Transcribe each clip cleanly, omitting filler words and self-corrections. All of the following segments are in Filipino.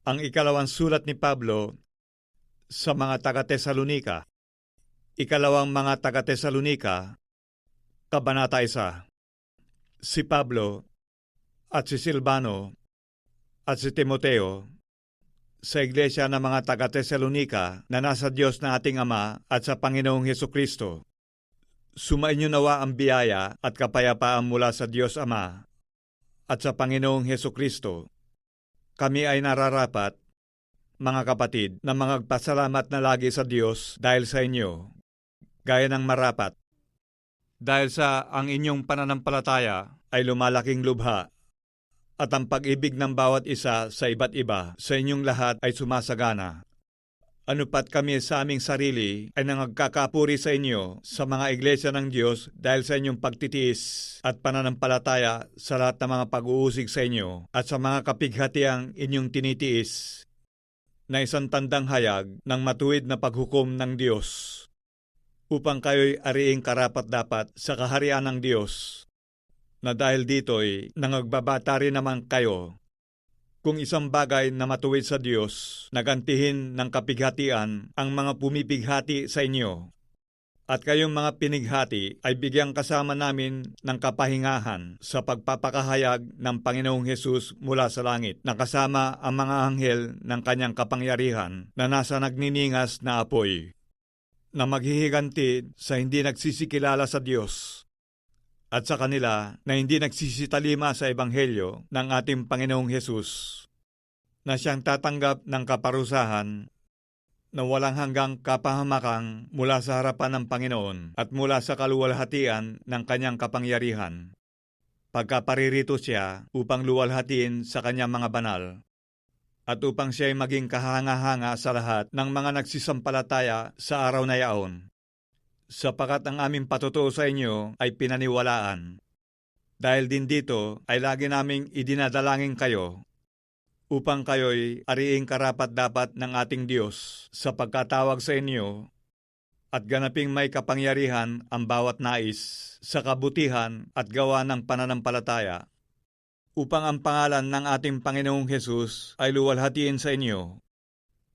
Ang ikalawang sulat ni Pablo sa mga taga-Tesalonika. Ikalawang mga taga-Tesalonika, Kabanata 1. Si Pablo at si Silvano at si Timoteo sa iglesia ng mga taga-Tesalonika na nasa Diyos na ating Ama at sa Panginoong Hesukristo. Sumainyo nawa ang biyaya at kapayapaan mula sa Diyos Ama at sa Panginoong Hesukristo. Kami ay nararapat, mga kapatid, na magpasalamat na lagi sa Diyos dahil sa inyo, gaya ng marapat. Dahil sa ang inyong pananampalataya ay lumalaking lubha, at ang pag-ibig ng bawat isa sa iba't iba sa inyong lahat ay sumasagana. Anupat kami sa aming sarili ay nangagkakapuri sa inyo sa mga iglesia ng Diyos dahil sa inyong pagtitiis at pananampalataya sa lahat ng mga pag-uusig sa inyo at sa mga kapighatiang inyong tinitiis na isang tandang hayag ng matuwid na paghukom ng Diyos upang kayo'y ariing karapat-dapat sa kaharian ng Diyos na dahil dito'y nangagbabata rin naman kayo kung isang bagay na matuwid sa Diyos, nagantihin ng kapighatian ang mga pumipighati sa inyo. At kayong mga pinighati ay bigyang kasama namin ng kapahingahan sa pagpapakahayag ng Panginoong Hesus mula sa langit, na kasama ang mga anghel ng kanyang kapangyarihan na nasa nagniningas na apoy, na maghihiganti sa hindi nagsisikilala sa Diyos at sa kanila na hindi nagsisitalima sa Ebanghelyo ng ating Panginoong Hesus, na siyang tatanggap ng kaparusahan na walang hanggang kapahamakang mula sa harapan ng Panginoon at mula sa kaluwalhatian ng kanyang kapangyarihan, pagkaparirito siya upang luwalhatiin sa kanyang mga banal, at upang siya'y maging kahanga-hanga sa lahat ng mga nagsisampalataya sa araw na yaon. Sapagat ang aming patutuo sa inyo ay pinaniwalaan. Dahil din dito ay lagi naming idinadalangin kayo upang kayo'y ariing karapat-dapat ng ating Diyos sa pagkatawag sa inyo at ganaping may kapangyarihan ang bawat nais sa kabutihan at gawa ng pananampalataya, upang ang pangalan ng ating Panginoong Hesus ay luwalhatiin sa inyo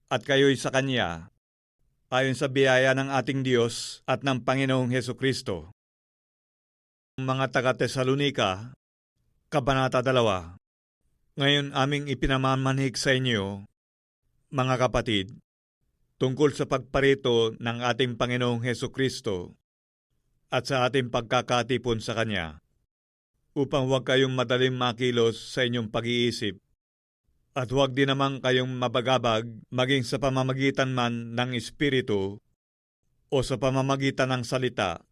at kayo'y sa Kanya, ayon sa biyaya ng ating Diyos at ng Panginoong Hesukristo. Mga taga-Tesalonika, Kabanata 2. Ngayon aming ipinamamanhik sa inyo, mga kapatid, tungkol sa pagparito ng ating Panginoong Hesukristo at sa ating pagkakatipon sa Kanya, upang huwag kayong madaling makilos sa inyong pag-iisip, at huwag din naman kayong mabagabag maging sa pamamagitan man ng Espiritu o sa pamamagitan ng salita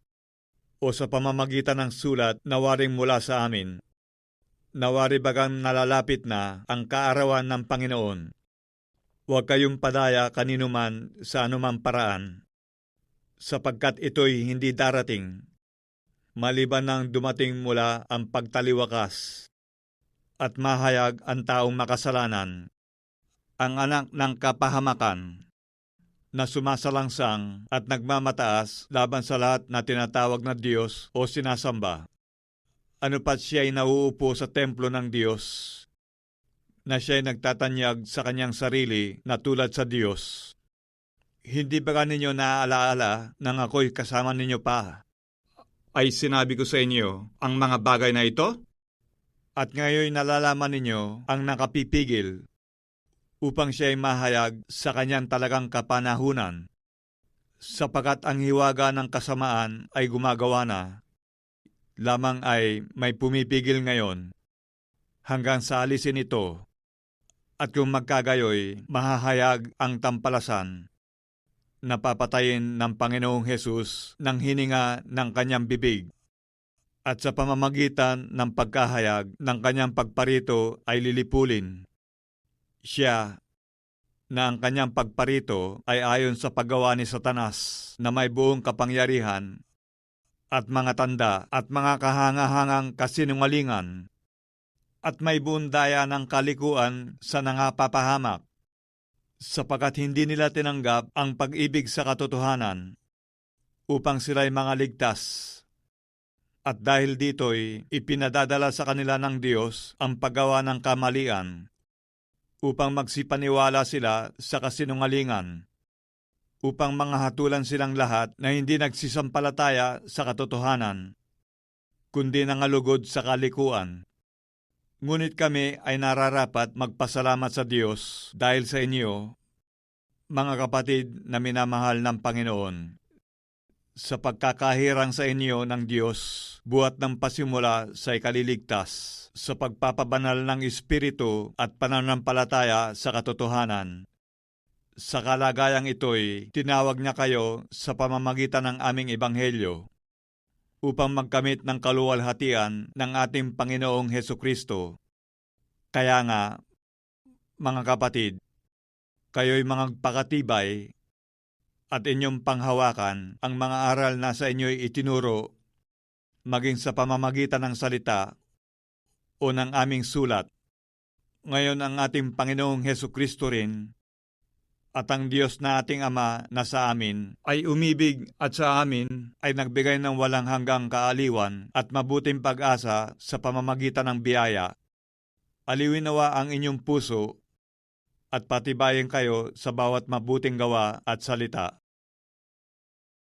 o sa pamamagitan ng sulat na waring mula sa amin. Nawari bagang nalalapit na ang kaarawan ng Panginoon. Huwag kayong padaya kanino man sa anumang paraan, sapagkat ito'y hindi darating, maliban nang dumating mula ang pagtaliwakas at mahayag ang taong makasalanan, ang anak ng kapahamakan, na sumasalangsang at nagmamataas laban sa lahat na tinatawag na Diyos o sinasamba. Ano pat siya'y nauupo sa templo ng Diyos, na siya'y nagtatanyag sa kanyang sarili na tulad sa Diyos. Hindi ba ninyo naaalaala nang ako'y kasama ninyo pa ay sinabi ko sa inyo ang mga bagay na ito? At ngayon nalalaman ninyo ang nakapipigil upang siya'y mahayag sa kanyang talagang kapanahunan, sapagat ang hiwaga ng kasamaan ay gumagawa na, lamang ay may pumipigil ngayon hanggang sa alisin ito, at kung magkagayoy mahahayag ang tampalasan na papatayin ng Panginoong Hesus ng hininga ng kanyang bibig, at sa pamamagitan ng pagkahayag ng kanyang pagparito ay lilipulin siya, na ang kanyang pagparito ay ayon sa paggawa ni Satanas na may buong kapangyarihan at mga tanda at mga kahanga-hangang kasinungalingan at may buong daya ng kalikuan sa nangapapahamak, sapagkat hindi nila tinanggap ang pag-ibig sa katotohanan upang sila'y mga ligtas. At dahil dito'y ipinadadala sa kanila ng Diyos ang paggawa ng kamalian, upang magsipaniwala sila sa kasinungalingan, upang manghatulan silang lahat na hindi nagsisampalataya sa katotohanan, kundi nangalugod sa kalikuan. Ngunit kami ay nararapat magpasalamat sa Diyos dahil sa inyo, mga kapatid na minamahal ng Panginoon, sa pagkakahirang sa inyo ng Diyos buhat ng pasimula sa ikaliligtas, sa pagpapabanal ng Espiritu at pananampalataya sa katotohanan. Sa kalagayang ito'y tinawag niya kayo sa pamamagitan ng aming ebanghelyo upang magkamit ng kaluwalhatian ng ating Panginoong Hesukristo. Kaya nga, mga kapatid, kayo'y magpakatibay at inyong panghawakan ang mga aral na sa inyo'y itinuro, maging sa pamamagitan ng salita o ng aming sulat. Ngayon ang ating Panginoong Hesukristo rin at ang Diyos na ating Ama na sa amin ay umibig at sa amin ay nagbigay ng walang hanggang kaaliwan at mabuting pag-asa sa pamamagitan ng biyaya. Aliwin nawa ang inyong puso at patibayin kayo sa bawat mabuting gawa at salita.